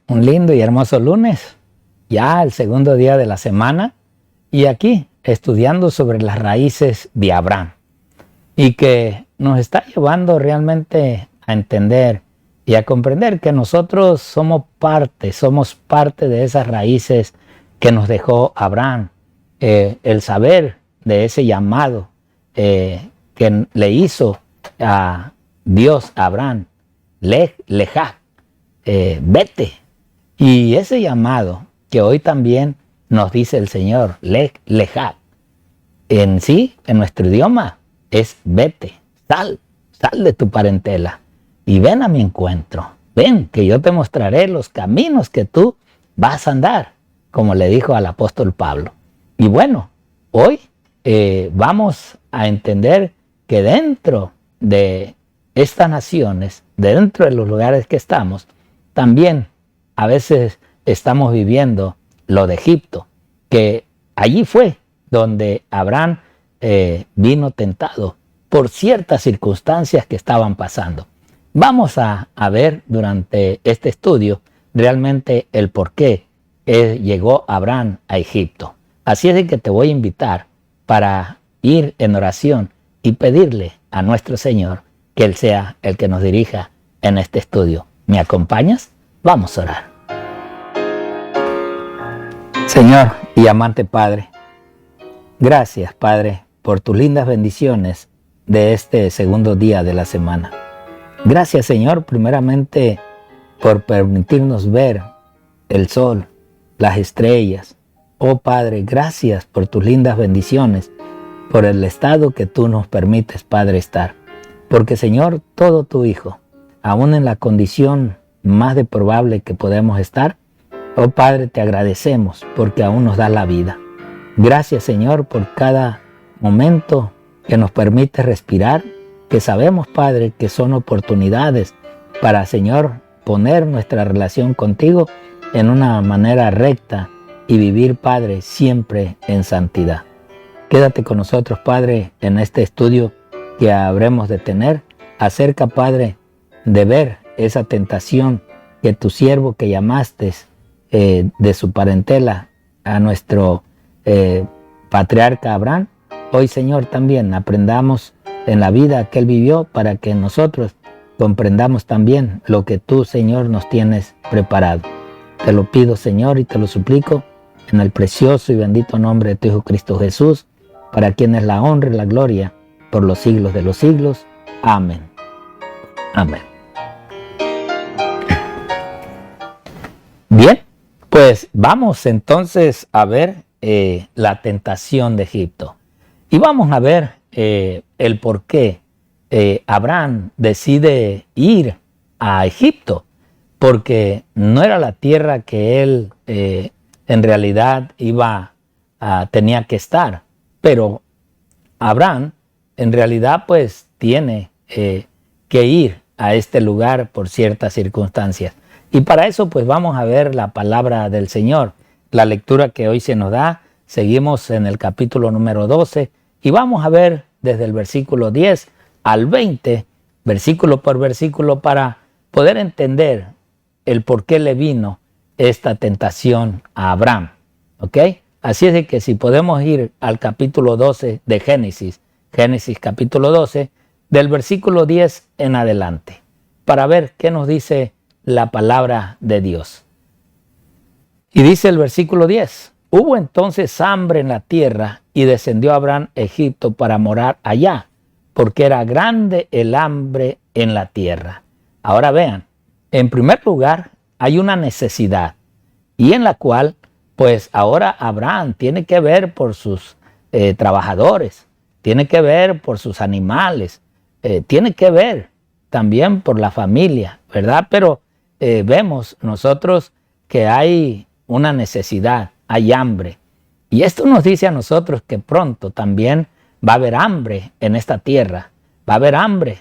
Un lindo y hermoso lunes, ya el segundo día de la semana, y aquí estudiando sobre las raíces de Abraham, y que nos está llevando realmente a entender y a comprender que nosotros somos parte de esas raíces que nos dejó Abraham, el saber de ese llamado que le hizo a Dios a Abraham, lejá, vete. Y ese llamado que hoy también nos dice el Señor, lejá, en sí, en nuestro idioma, es vete, sal de tu parentela y ven a mi encuentro. Ven, que yo te mostraré los caminos que tú vas a andar, como le dijo al apóstol Pablo. Y bueno, hoy vamos a entender que dentro de estas naciones, dentro de los lugares que estamos, también a veces estamos viviendo lo de Egipto, que allí fue donde Abraham vino tentado por ciertas circunstancias que estaban pasando. Vamos a ver durante este estudio realmente el por qué llegó Abraham a Egipto. Así es de que te voy a invitar para ir en oración y pedirle a nuestro Señor que Él sea el que nos dirija en este estudio. ¿Me acompañas? Vamos a orar. Señor y amante Padre, gracias Padre por tus lindas bendiciones de este segundo día de la semana. Gracias Señor primeramente por permitirnos ver el sol, las estrellas. Oh Padre, gracias por tus lindas bendiciones, por el estado que tú nos permites Padre estar. Porque Señor, todo tu Hijo, aún en la condición más deplorable que podemos estar, oh Padre, te agradecemos porque aún nos da la vida. Gracias Señor por cada momento que nos permite respirar, que sabemos Padre que son oportunidades para Señor poner nuestra relación contigo en una manera recta y vivir Padre siempre en santidad. Quédate con nosotros Padre en este estudio que habremos de tener acerca Padre de ver esa tentación que tu siervo que llamaste de su parentela a nuestro patriarca Abraham. Hoy Señor también aprendamos en la vida que él vivió para que nosotros comprendamos también lo que tú Señor nos tienes preparado. Te lo pido Señor y te lo suplico en el precioso y bendito nombre de tu Hijo Cristo Jesús, para quien es la honra y la gloria por los siglos de los siglos. Amén. Amén. Bien, pues vamos entonces a ver la tentación de Egipto. Y vamos a ver el por qué Abraham decide ir a Egipto. Porque no era la tierra que él en realidad tenía que estar. Pero Abraham en realidad pues tiene que ir a este lugar por ciertas circunstancias. Y para eso pues vamos a ver la palabra del Señor. La lectura que hoy se nos da, seguimos en el capítulo número 12 y vamos a ver desde el versículo 10 al 20, versículo por versículo, para poder entender el por qué le vino esta tentación a Abraham. ¿Ok? Así es de que si podemos ir al capítulo 12 de Génesis capítulo 12, del versículo 10 en adelante, para ver qué nos dice la palabra de Dios. Y dice el versículo 10, hubo entonces hambre en la tierra y descendió Abraham a Egipto para morar allá, porque era grande el hambre en la tierra. Ahora vean, en primer lugar hay una necesidad y en la cual pues ahora Abraham tiene que ver por sus trabajadores, tiene que ver por sus animales, tiene que ver también por la familia, ¿verdad? Pero vemos nosotros que hay una necesidad, hay hambre. Y esto nos dice a nosotros que pronto también va a haber hambre en esta tierra, va a haber hambre.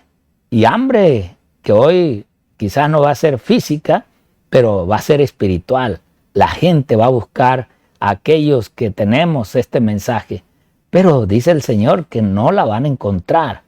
Y hambre que hoy quizás no va a ser física, pero va a ser espiritual. La gente va a buscar a aquellos que tenemos este mensaje. Pero dice el Señor que no la van a encontrar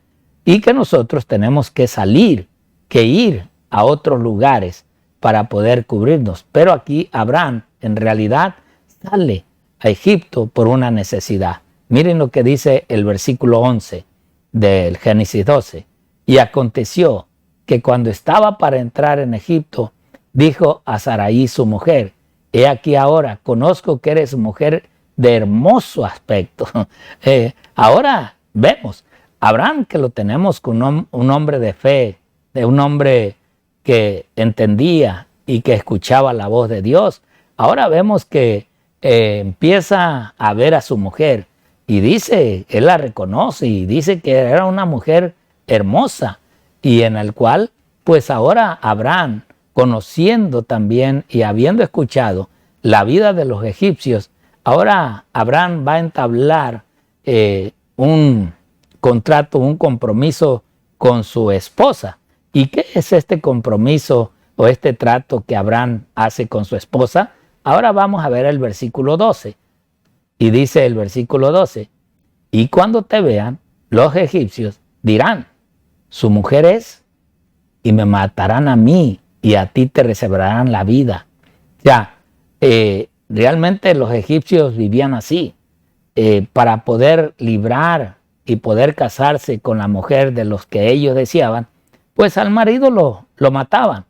y que nosotros tenemos que salir, que ir a otros lugares para poder cubrirnos. Pero aquí Abraham en realidad sale a Egipto por una necesidad. Miren lo que dice el versículo 11 del Génesis 12. Y aconteció que cuando estaba para entrar en Egipto, dijo a Sarai su mujer: he aquí ahora, conozco que eres mujer de hermoso aspecto. Ahora vemos, Abraham, que lo tenemos con un hombre de fe, de un hombre que entendía y que escuchaba la voz de Dios. Ahora vemos que empieza a ver a su mujer y dice, él la reconoce y dice que era una mujer hermosa, y en el cual pues ahora Abraham, conociendo también y habiendo escuchado la vida de los egipcios, ahora Abraham va a entablar un contrato, un compromiso con su esposa. ¿Y qué es este compromiso o este trato que Abraham hace con su esposa? Ahora vamos a ver el versículo 12. Y dice el versículo 12, y cuando te vean, los egipcios dirán, su mujer es, y me matarán a mí, y a ti te reservarán la vida. Ya, realmente los egipcios vivían así. Para poder librar y poder casarse con la mujer de los que ellos deseaban, pues al marido lo mataban.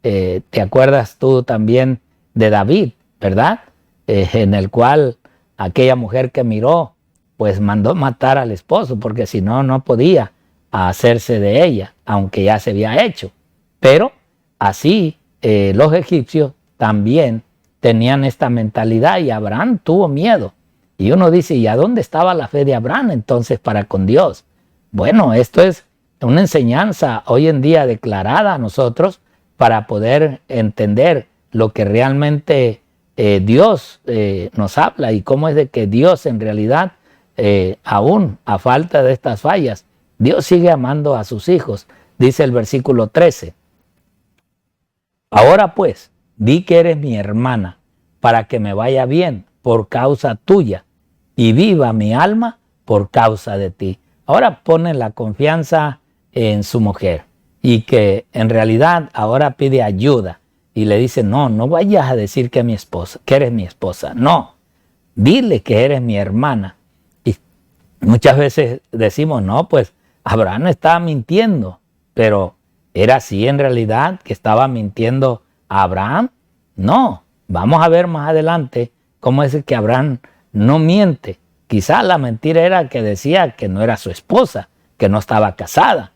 ¿Te acuerdas tú también de David, verdad? En el cual aquella mujer que miró, pues mandó matar al esposo, porque si no, no podía hacerse de ella, aunque ya se había hecho. Pero así los egipcios también tenían esta mentalidad, y Abraham tuvo miedo. Y uno dice, ¿y a dónde estaba la fe de Abraham entonces para con Dios? Bueno, esto es una enseñanza hoy en día declarada a nosotros para poder entender lo que realmente Dios nos habla, y cómo es de que Dios en realidad, aún a falta de estas fallas, Dios sigue amando a sus hijos. Dice el versículo 13. Ahora pues, di que eres mi hermana, para que me vaya bien por causa tuya, y viva mi alma por causa de ti. Ahora pone la confianza en su mujer, y que en realidad ahora pide ayuda, y le dice, no vayas a decir que eres mi esposa, no, dile que eres mi hermana. Y muchas veces decimos, no, pues Abraham estaba mintiendo, pero ¿era así en realidad que estaba mintiendo a Abraham? No, vamos a ver más adelante cómo es que Abraham no miente. Quizás la mentira era que decía que no era su esposa, que no estaba casada,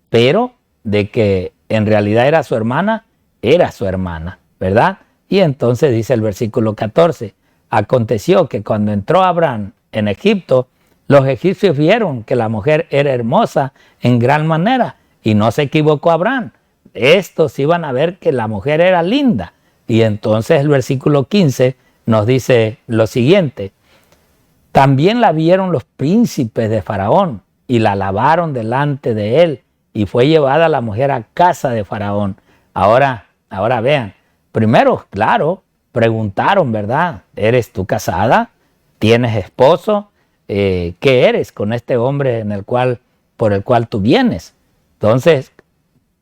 pero de que en realidad era su hermana, ¿verdad? Y entonces dice el versículo 14, aconteció que cuando entró Abraham en Egipto, los egipcios vieron que la mujer era hermosa en gran manera, y no se equivocó Abraham. Estos iban a ver que la mujer era linda. Y entonces el versículo 15 nos dice lo siguiente, también la vieron los príncipes de Faraón y la alabaron delante de él, y fue llevada la mujer a casa de Faraón. Ahora vean, primero, claro, preguntaron, ¿verdad? ¿Eres tú casada? ¿Tienes esposo? ¿Qué eres con este hombre por el cual tú vienes? Entonces,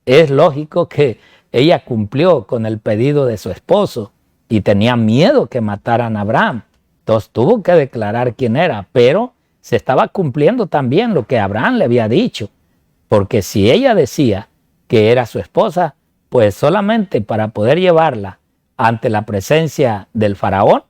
es lógico que ella cumplió con el pedido de su esposo y tenía miedo que mataran a Abraham. Entonces tuvo que declarar quién era, pero se estaba cumpliendo también lo que Abraham le había dicho. Porque si ella decía que era su esposa, pues solamente para poder llevarla ante la presencia del faraón,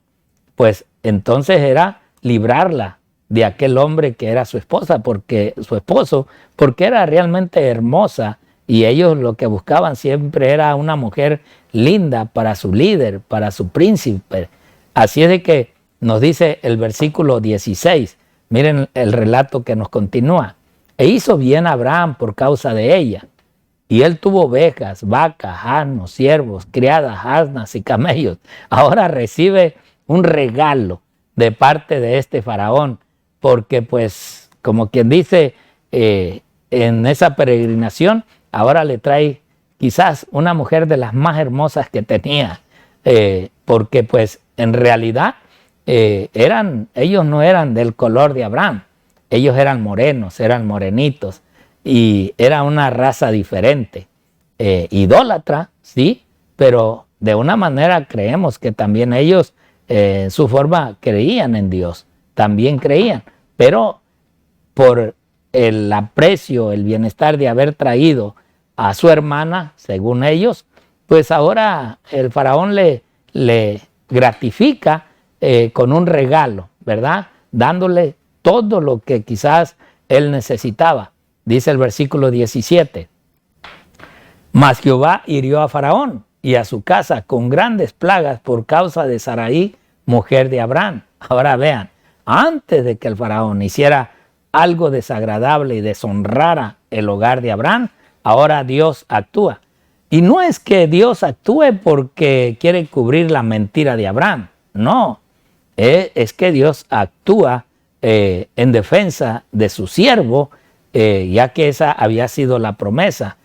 pues entonces era librarla de aquel hombre que era su esposa, porque su esposo, porque era realmente hermosa, y ellos lo que buscaban siempre era una mujer linda para su líder, para su príncipe. Así es de que nos dice el versículo 16, miren el relato que nos continúa. E hizo bien Abraham por causa de ella, y él tuvo ovejas, vacas, asnos, siervos, criadas, asnas y camellos. Ahora recibe un regalo de parte de este faraón, porque pues, como quien dice, en esa peregrinación, ahora le trae quizás una mujer de las más hermosas que tenía, porque pues en realidad ellos no eran del color de Abraham, ellos eran morenos, eran morenitos, y era una raza diferente, idólatra, sí, pero de una manera creemos que también ellos en su forma creían en Dios, también creían, pero por el aprecio, el bienestar de haber traído a su hermana, según ellos, pues ahora el faraón le gratifica con un regalo, ¿verdad? Dándole todo lo que quizás él necesitaba. Dice el versículo 17, mas Jehová hirió a Faraón y a su casa con grandes plagas por causa de Sarai, mujer de Abraham. Ahora vean, antes de que el faraón hiciera algo desagradable y deshonrara el hogar de Abraham, ahora Dios actúa. Y no es que Dios actúe porque quiere cubrir la mentira de Abraham, no, es que Dios actúa en defensa de su siervo, ya que esa había sido la promesa,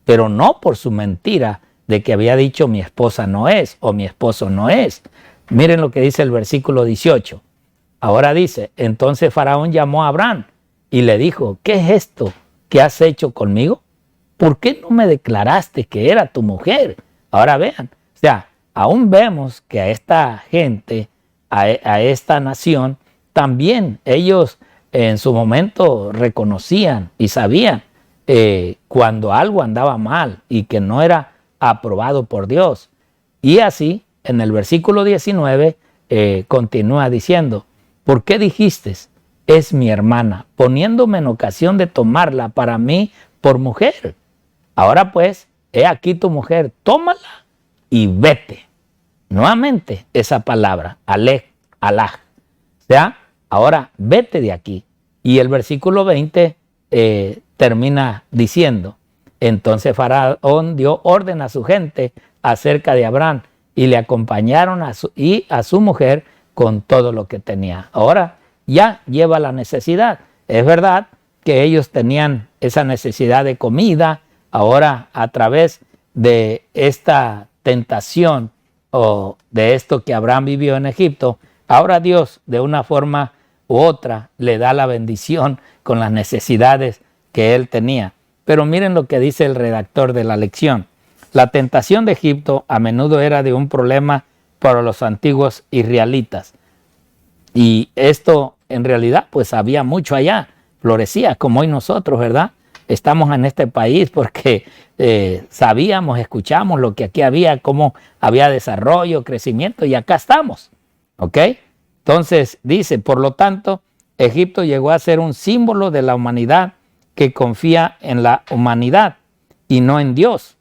pero no por su mentira de que había dicho mi esposa no es o mi esposo no es. Miren lo que dice el versículo 18. Ahora dice, entonces Faraón llamó a Abraham y le dijo, ¿qué es esto que has hecho conmigo? ¿Por qué no me declaraste que era tu mujer? Ahora vean, o sea, aún vemos que a esta gente, a esta nación, también ellos en su momento reconocían y sabían cuando algo andaba mal y que no era aprobado por Dios. Y así, en el versículo 19, continúa diciendo, ¿por qué dijiste, es mi hermana, poniéndome en ocasión de tomarla para mí por mujer? Ahora pues, he aquí tu mujer, tómala y vete. Nuevamente esa palabra, alej, alaj. O sea, ahora vete de aquí. Y el versículo 20 termina diciendo, entonces Faraón dio orden a su gente acerca de Abraham y le acompañaron a su mujer con todo lo que tenía. Ahora ya lleva la necesidad. Es verdad que ellos tenían esa necesidad de comida. Ahora, a través de esta tentación o de esto que Abraham vivió en Egipto, ahora Dios, de una forma u otra, le da la bendición con las necesidades que él tenía. Pero miren lo que dice el redactor de la lección. La tentación de Egipto a menudo era de un problema para los antiguos israelitas. Y esto en realidad pues había mucho allá, florecía como hoy nosotros, ¿verdad? Estamos en este país porque sabíamos, escuchamos lo que aquí había, cómo había desarrollo, crecimiento, y acá estamos, ¿ok? Entonces dice, por lo tanto, Egipto llegó a ser un símbolo de la humanidad que confía en la humanidad y no en Dios.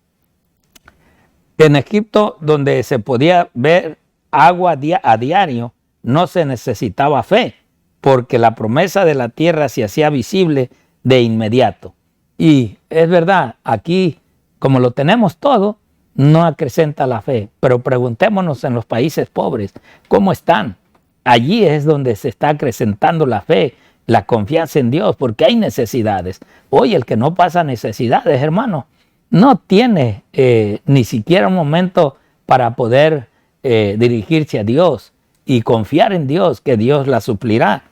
En Egipto, donde se podía ver agua a diario, no se necesitaba fe, porque la promesa de la tierra se hacía visible de inmediato. Y es verdad, aquí, como lo tenemos todo, no acrecenta la fe. Pero preguntémonos en los países pobres, ¿cómo están? Allí es donde se está acrecentando la fe, la confianza en Dios, porque hay necesidades. Hoy el que no pasa necesidades, hermano, no tiene ni siquiera un momento para poder dirigirse a Dios y confiar en Dios, que Dios la suplirá.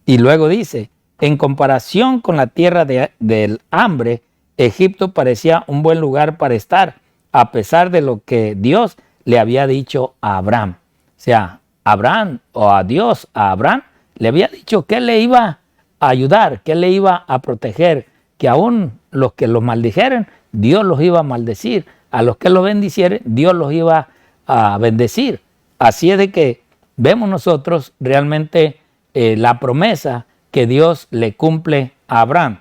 Y luego dice, en comparación con la tierra del hambre, Egipto parecía un buen lugar para estar, a pesar de lo que Dios le había dicho a Abraham. O sea, Abraham o a Dios, a Abraham, le había dicho que le iba a ayudar, que le iba a proteger, que aún los que los maldijeren, Dios los iba a maldecir. A los que los bendicieren, Dios los iba a bendecir. Así es de que vemos nosotros realmente la promesa que Dios le cumple a Abraham.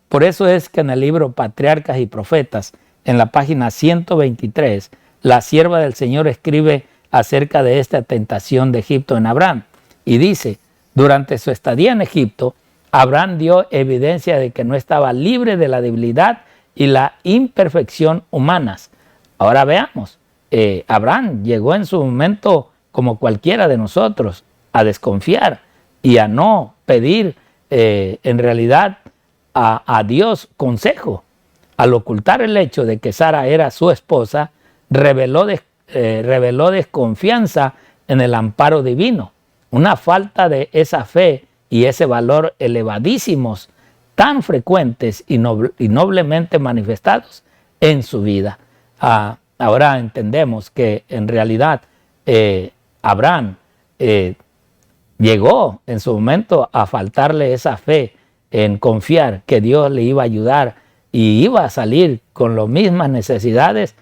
Por eso es que en el libro Patriarcas y Profetas, en la página 123, la sierva del Señor escribe acerca de esta tentación de Egipto en Abraham. Y dice, durante su estadía en Egipto, Abraham dio evidencia de que no estaba libre de la debilidad y la imperfección humanas. Ahora veamos, Abraham llegó en su momento, como cualquiera de nosotros, a desconfiar y a no pedir en realidad a Dios consejo. Al ocultar el hecho de que Sara era su esposa, reveló desconfianza en el amparo divino, una falta de esa fe y ese valor elevadísimos, tan frecuentes y noblemente manifestados en su vida. ahora entendemos que en realidad Abraham llegó en su momento a faltarle esa fe en confiar que Dios le iba a ayudar y iba a salir con las mismas necesidades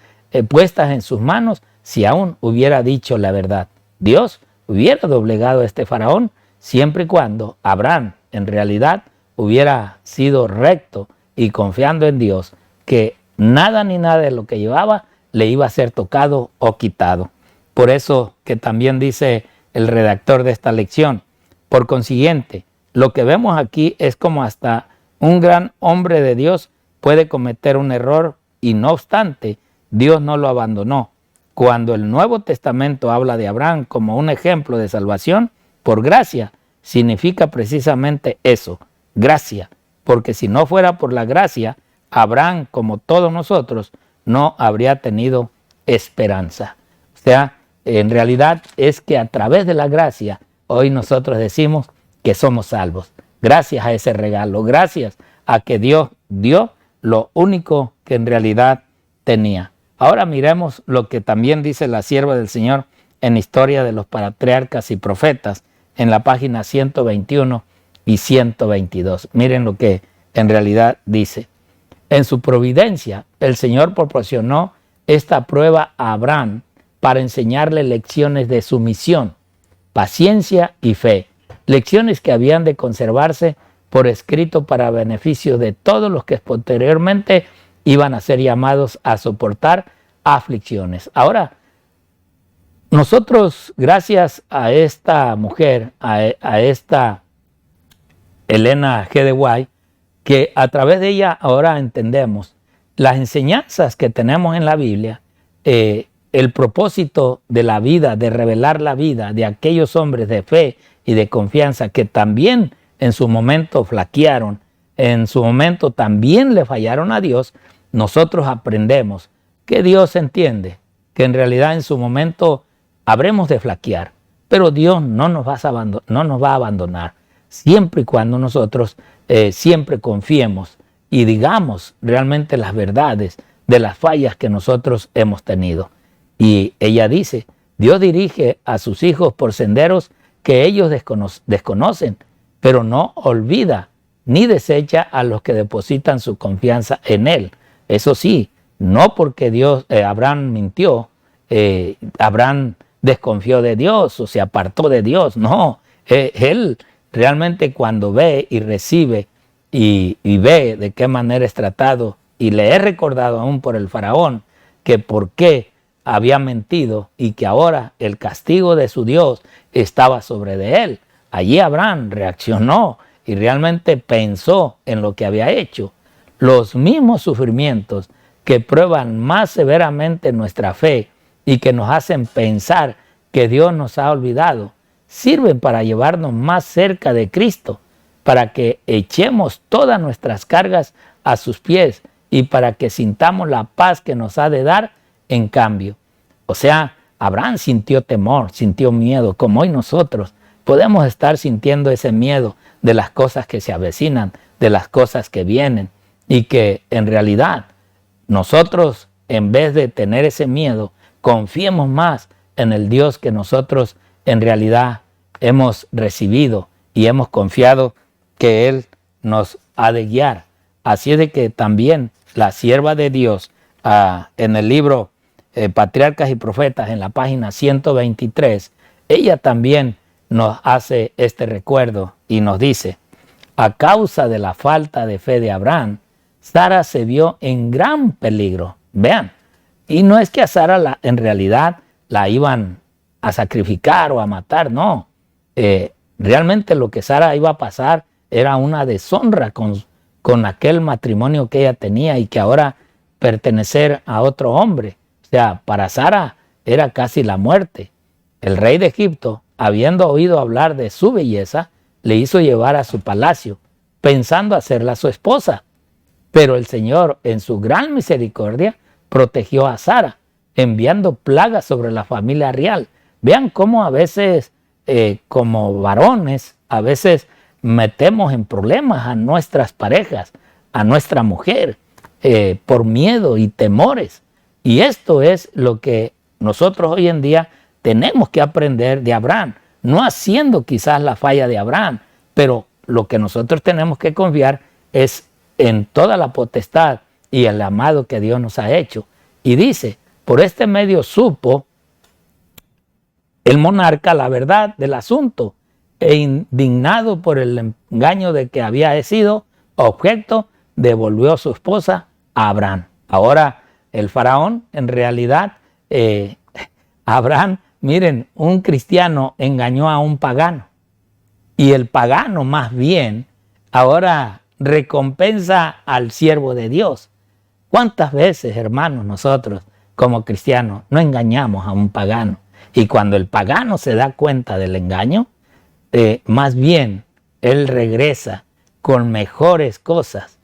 puestas en sus manos si aún hubiera dicho la verdad. Dios hubiera doblegado a este faraón siempre y cuando Abraham en realidad hubiera sido recto y confiando en Dios que nada ni nada de lo que llevaba le iba a ser tocado o quitado. Por eso que también dice el redactor de esta lección, por consiguiente, lo que vemos aquí es como hasta un gran hombre de Dios puede cometer un error y no obstante, Dios no lo abandonó. Cuando el Nuevo Testamento habla de Abraham como un ejemplo de salvación, por gracia, significa precisamente eso, gracia, porque si no fuera por la gracia, Abraham, como todos nosotros, no habría tenido esperanza. O sea, en realidad es que a través de la gracia, hoy nosotros decimos que somos salvos. Gracias a ese regalo, gracias a que Dios dio lo único que en realidad tenía. Ahora miremos lo que también dice la sierva del Señor en Historia de los Patriarcas y Profetas, en la página 121 y 122. Miren lo que en realidad dice. En su providencia, el Señor proporcionó esta prueba a Abraham para enseñarle lecciones de sumisión, paciencia y fe. Lecciones que habían de conservarse por escrito para beneficio de todos los que posteriormente iban a ser llamados a soportar aflicciones. Ahora, nosotros, gracias a esta mujer, a esta Elena G. de White, que a través de ella ahora entendemos las enseñanzas que tenemos en la Biblia, el propósito de la vida, de revelar la vida de aquellos hombres de fe y de confianza que también en su momento flaquearon, en su momento también le fallaron a Dios. Nosotros aprendemos que Dios entiende que en realidad en su momento habremos de flaquear, pero Dios no nos va a abandonar, siempre y cuando nosotros siempre confiemos y digamos realmente las verdades de las fallas que nosotros hemos tenido. Y ella dice, Dios dirige a sus hijos por senderos que ellos desconocen, pero no olvida ni desecha a los que depositan su confianza en Él. Eso sí, no porque Abraham mintió, Abraham desconfió de Dios o se apartó de Dios. No, él realmente cuando ve y recibe y ve de qué manera es tratado, y le he recordado aún por el faraón que por qué había mentido y que ahora el castigo de su Dios estaba sobre de él. Allí Abraham reaccionó y realmente pensó en lo que había hecho. Los mismos sufrimientos que prueban más severamente nuestra fe y que nos hacen pensar que Dios nos ha olvidado, sirven para llevarnos más cerca de Cristo, para que echemos todas nuestras cargas a sus pies y para que sintamos la paz que nos ha de dar en cambio. O sea, Abraham sintió temor, sintió miedo, como hoy nosotros podemos estar sintiendo ese miedo de las cosas que se avecinan, de las cosas que vienen, y que en realidad nosotros, en vez de tener ese miedo, confiemos más en el Dios que nosotros en realidad hemos recibido y hemos confiado que Él nos ha de guiar. Así es de que también la sierva de Dios en el libro Patriarcas y Profetas, en la página 123, ella también nos hace este recuerdo y nos dice, a causa de la falta de fe de Abraham, Sara se vio en gran peligro. Vean, y no es que a Sara en realidad la iban a sacrificar o a matar, no. Realmente lo que Sara iba a pasar era una deshonra con aquel matrimonio que ella tenía y que ahora pertenecer a otro hombre. O sea, para Sara era casi la muerte. El rey de Egipto, habiendo oído hablar de su belleza, le hizo llevar a su palacio, pensando hacerla su esposa. Pero el Señor, en su gran misericordia, protegió a Sara, enviando plagas sobre la familia real. Vean cómo a veces, como varones, a veces metemos en problemas a nuestras parejas, a nuestra mujer, por miedo y temores. Y esto es lo que nosotros hoy en día tenemos que aprender de Abraham, no haciendo quizás la falla de Abraham, pero lo que nosotros tenemos que confiar es en toda la potestad y el amado que Dios nos ha hecho. Y dice, por este medio supo el monarca la verdad del asunto, e indignado por el engaño de que había sido objeto, devolvió a su esposa a Abraham. Ahora el faraón, en realidad, Abraham, miren, un cristiano engañó a un pagano. Y el pagano más bien ahora recompensa al siervo de Dios. ¿Cuántas veces, hermanos, nosotros como cristianos no engañamos a un pagano? Y cuando el pagano se da cuenta del engaño, más bien él regresa con mejores cosas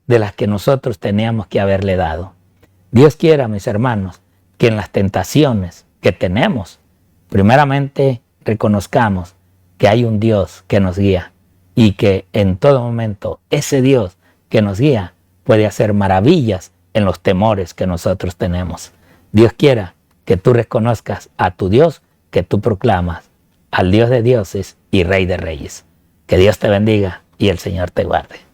de las que nosotros teníamos que haberle dado. Dios quiera, mis hermanos, que en las tentaciones que tenemos, primeramente reconozcamos que hay un Dios que nos guía y que en todo momento ese Dios que nos guía puede hacer maravillas en los temores que nosotros tenemos. Dios quiera que tú reconozcas a tu Dios que tú proclamas, al Dios de dioses y Rey de reyes. Que Dios te bendiga y el Señor te guarde.